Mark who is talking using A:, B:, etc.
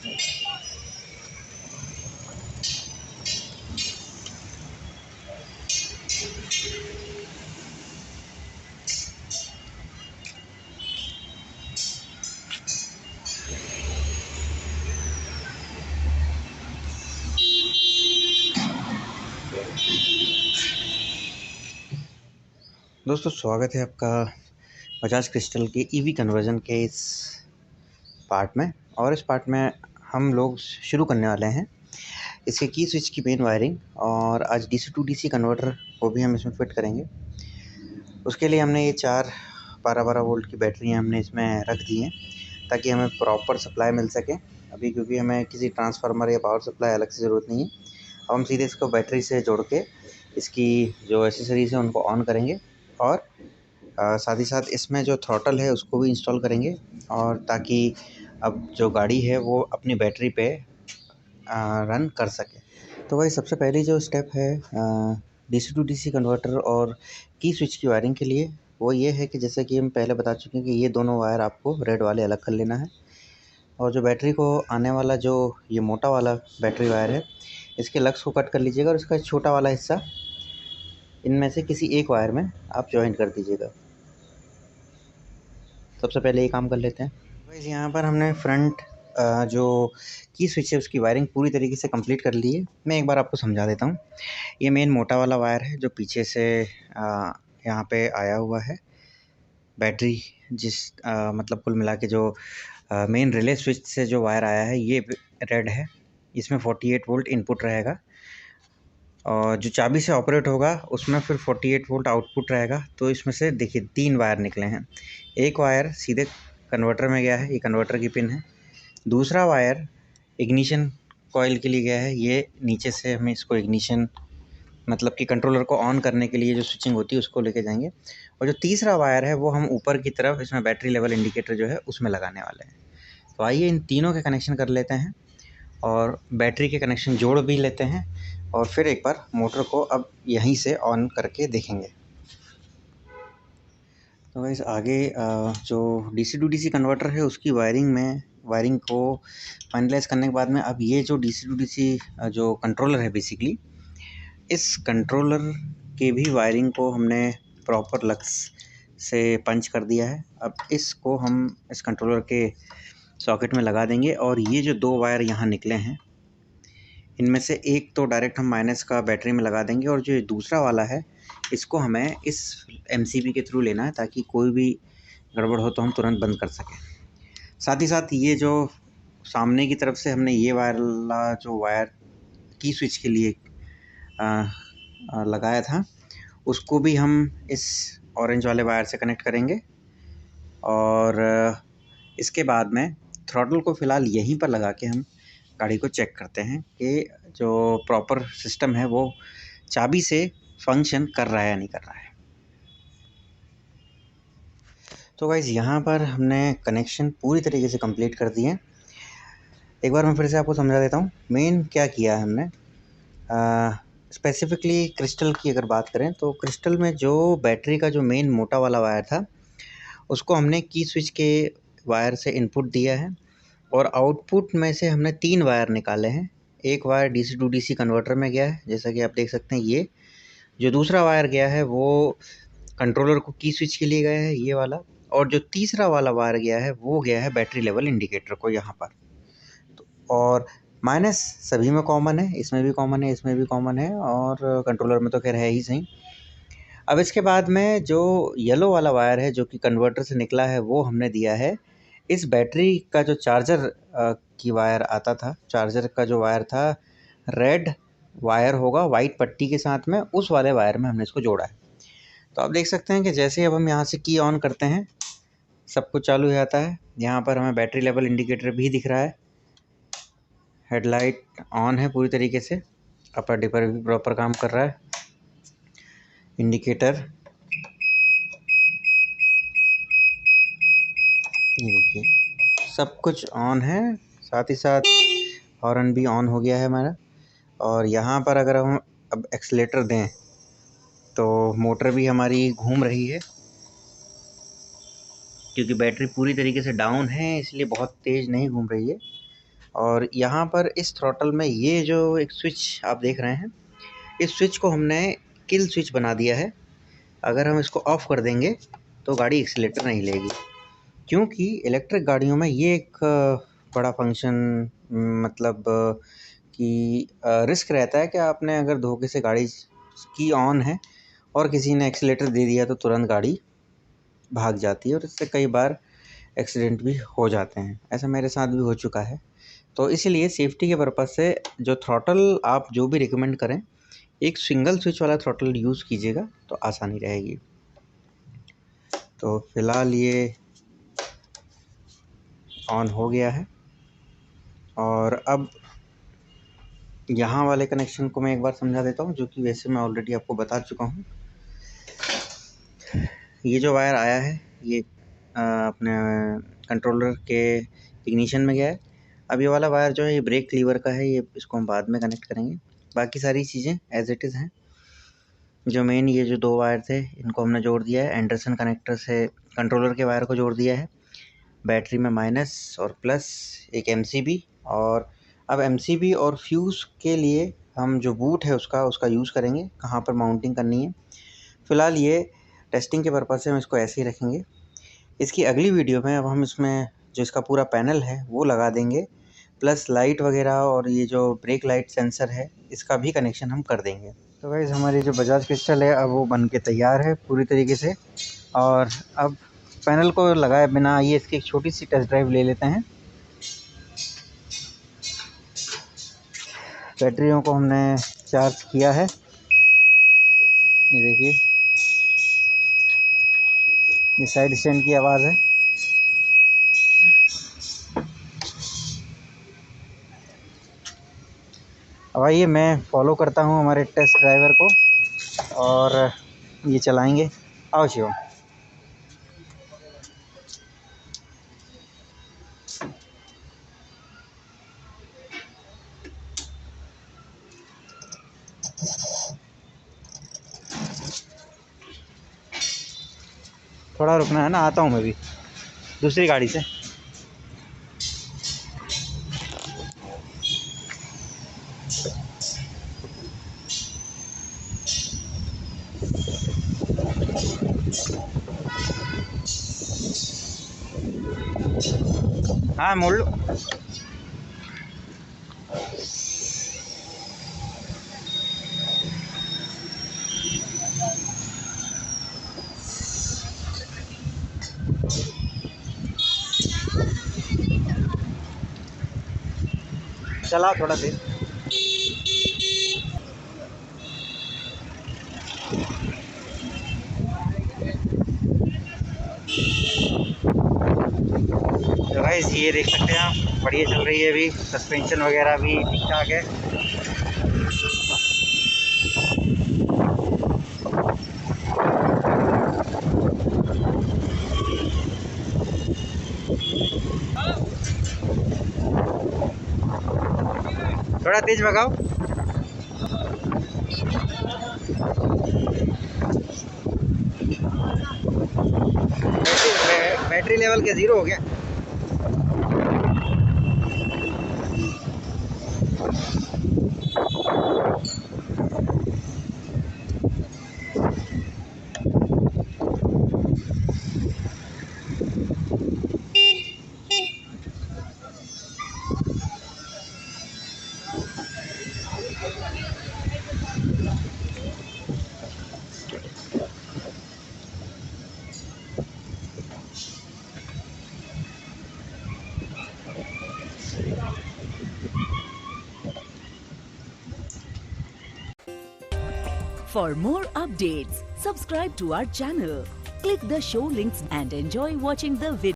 A: दोस्तों स्वागत है आपका बजाज क्रिस्टल के ईवी कन्वर्जन के इस पार्ट में। और इस पार्ट में हम लोग शुरू करने वाले हैं इसके की स्विच की मेन वायरिंग, और आज डीसी टू डीसी कन्वर्टर को भी हम इसमें फिट करेंगे। उसके लिए हमने ये 4 12-12 वोल्ट की बैटरियाँ हमने इसमें रख दी हैं ताकि हमें प्रॉपर सप्लाई मिल सके अभी, क्योंकि हमें किसी ट्रांसफार्मर या पावर सप्लाई अलग से ज़रूरत नहीं है। अब हम सीधे इसको बैटरी से जोड़ के इसकी जो एसेसरीज़ हैं उनको ऑन करेंगे, और साथ ही साथ इसमें जो थ्रॉटल है उसको भी इंस्टॉल करेंगे, और ताकि अब जो गाड़ी है वो अपनी बैटरी पे रन कर सके। तो भाई सबसे पहली जो स्टेप है डीसी टू डीसी कन्वर्टर और की स्विच की वायरिंग के लिए, वो ये है कि जैसे कि हम पहले बता चुके हैं कि ये दोनों वायर आपको रेड वाले अलग कर लेना है, और जो बैटरी को आने वाला जो ये मोटा वाला बैटरी वायर है इसके लग्स को कट कर लीजिएगा, और इसका छोटा वाला हिस्सा इनमें से किसी एक वायर में आप जॉइन कर दीजिएगा। सबसे पहले ये काम कर लेते हैं। वैसे यहाँ पर हमने फ्रंट जो की स्विच है उसकी वायरिंग पूरी तरीके से कंप्लीट कर ली है। मैं एक बार आपको समझा देता हूँ। ये मेन मोटा वाला वायर है जो पीछे से यहाँ पे आया हुआ है बैटरी, मतलब कुल मिला के जो मेन रिले स्विच से जो वायर आया है ये रेड है। इसमें 48 वोल्ट इनपुट रहेगा, और जो चाबी से ऑपरेट होगा उसमें फिर 48 वोल्ट आउटपुट रहेगा। तो इसमें से देखिए 3 वायर निकले हैं। एक वायर सीधे कन्वर्टर में गया है, ये कन्वर्टर की पिन है। दूसरा वायर इग्निशन कॉइल के लिए गया है, ये नीचे से हमें इसको इग्निशन मतलब कि कंट्रोलर को ऑन करने के लिए जो स्विचिंग होती है उसको लेके जाएंगे। और जो तीसरा वायर है वो हम ऊपर की तरफ इसमें बैटरी लेवल इंडिकेटर जो है उसमें लगाने वाले हैं। तो आइए इन तीनों के कनेक्शन कर लेते हैं और बैटरी के कनेक्शन जोड़ भी लेते हैं, और फिर एक बार मोटर को अब यहीं से ऑन करके देखेंगे। तो गाइस आगे जो डीसी टू डीसी कन्वर्टर है उसकी वायरिंग को फाइनलाइज़ करने के बाद में अब ये जो डीसी टू डीसी जो कंट्रोलर है, बेसिकली इस कंट्रोलर के भी वायरिंग को हमने प्रॉपर लक्स से पंच कर दिया है। अब इसको हम इस कंट्रोलर के सॉकेट में लगा देंगे, और ये जो 2 वायर यहाँ निकले हैं इनमें से एक तो डायरेक्ट हम माइनस का बैटरी में लगा देंगे, और जो दूसरा वाला है इसको हमें इस एमसीबी के थ्रू लेना है ताकि कोई भी गड़बड़ हो तो हम तुरंत बंद कर सकें। साथ ही साथ ये जो सामने की तरफ से हमने ये वाला जो वायर की स्विच के लिए लगाया था उसको भी हम इस ऑरेंज वाले वायर से कनेक्ट करेंगे, और इसके बाद में थ्रॉटल को फ़िलहाल यहीं पर लगा के हम गाड़ी को चेक करते हैं कि जो प्रॉपर सिस्टम है वो चाबी से फंक्शन कर रहा है या नहीं कर रहा है। तो गाइज़ यहाँ पर हमने कनेक्शन पूरी तरीके से कंप्लीट कर दिए। एक बार मैं फिर से आपको समझा देता हूँ मेन क्या किया है हमने। स्पेसिफिकली क्रिस्टल की अगर बात करें तो क्रिस्टल में जो बैटरी का जो मेन मोटा वाला वायर था उसको हमने की स्विच के वायर से इनपुट दिया है, और आउटपुट में से हमने 3 वायर निकाले हैं। एक wire DC to DC converter में गया है, जैसा कि आप देख सकते हैं। ये जो दूसरा वायर गया है वो कंट्रोलर को की स्विच के लिए गया है, ये वाला। और जो तीसरा वाला वायर गया है वो गया है बैटरी लेवल इंडिकेटर को यहाँ पर। तो और माइनस सभी में कॉमन है, इसमें भी कॉमन है, इसमें भी कॉमन है, और कंट्रोलर में तो खैर है ही सही। अब इसके बाद में जो येलो वाला वायर है जो कि कन्वर्टर से निकला है वो हमने दिया है इस बैटरी का जो चार्जर की वायर आता था, चार्जर का जो वायर था रेड वायर होगा वाइट पट्टी के साथ में, उस वाले वायर में हमने इसको जोड़ा है। तो आप देख सकते हैं कि जैसे ही अब हम यहाँ से की ऑन करते हैं सब कुछ चालू हो जाता है। यहाँ पर हमें बैटरी लेवल इंडिकेटर भी दिख रहा है, हेडलाइट ऑन है पूरी तरीके से, अपर डिपर भी प्रॉपर काम कर रहा है, इंडिकेटर ये देखिए सब कुछ ऑन है। साथ ही साथ हॉर्न भी ऑन हो गया है हमारा। और यहाँ पर अगर हम अब एक्सीलेटर दें तो मोटर भी हमारी घूम रही है, क्योंकि बैटरी पूरी तरीके से डाउन है इसलिए बहुत तेज़ नहीं घूम रही है। और यहाँ पर इस थ्रॉटल में ये जो एक स्विच आप देख रहे हैं, इस स्विच को हमने किल स्विच बना दिया है। अगर हम इसको ऑफ़ कर देंगे तो गाड़ी एक्सीलेटर नहीं लेगी, क्योंकि इलेक्ट्रिक गाड़ियों में ये एक बड़ा फंक्शन मतलब कि रिस्क रहता है कि आपने अगर धोखे से गाड़ी की ऑन है और किसी ने एक्सीलेटर दे दिया तो तुरंत गाड़ी भाग जाती है और इससे कई बार एक्सीडेंट भी हो जाते हैं। ऐसा मेरे साथ भी हो चुका है। तो इसीलिए सेफ्टी के पर्पज़ से जो थ्रॉटल आप जो भी रिकमेंड करें, एक सिंगल स्विच वाला थ्रॉटल यूज़ कीजिएगा तो आसानी रहेगी। तो फ़िलहाल ये ऑन हो गया है और अब यहाँ वाले कनेक्शन को मैं एक बार समझा देता हूँ, जो कि वैसे मैं ऑलरेडी आपको बता चुका हूँ। ये जो वायर आया है ये अपने कंट्रोलर के इग्निशन में गया है। अब ये वाला वायर जो है ये ब्रेक लीवर का है, ये इसको हम बाद में कनेक्ट करेंगे। बाकी सारी चीज़ें एज़ इट इज़ हैं। जो मेन ये जो 2 वायर थे इनको हमने जोड़ दिया है। एंडरसन कनेक्टर से कंट्रोलर के वायर को जोड़ दिया है। बैटरी में माइनस और प्लस एक एमसीबी, और अब एमसीबी और फ्यूज़ के लिए हम जो बूट है उसका यूज़ करेंगे, कहाँ पर माउंटिंग करनी है। फ़िलहाल ये टेस्टिंग के पर्पज़ से हम इसको ऐसे ही रखेंगे। इसकी अगली वीडियो में अब हम इसमें जो इसका पूरा पैनल है वो लगा देंगे, प्लस लाइट वगैरह और ये जो ब्रेक लाइट सेंसर है इसका भी कनेक्शन हम कर देंगे। तो गाइस हमारी जो बजाज क्रिस्टल है अब वो बन के तैयार है पूरी तरीके से। और अब पैनल को लगाए बिना ये इसकी एक छोटी सी टेस्ट ड्राइव ले लेते हैं। बैटरियों को हमने चार्ज किया है, ये देखिए ये साइड स्टैंड की आवाज़ है। अब आइए मैं फॉलो करता हूँ हमारे टेस्ट ड्राइवर को और ये चलाएंगे। आओ शिवम। थोड़ा रुकना है ना, आता हूँ मैं भी दूसरी गाड़ी से। हाँ मोड़ लो। चला थोड़ा देर। तो गाइस ये देख सकते हैं आप, बढ़िया चल रही है अभी, सस्पेंशन वगैरह भी ठीक ठाक है। थोड़ा तेज भगाओ। बैटरी लेवल क्या 0 हो गया?
B: For more updates, subscribe to our channel, click the show links and enjoy watching the video.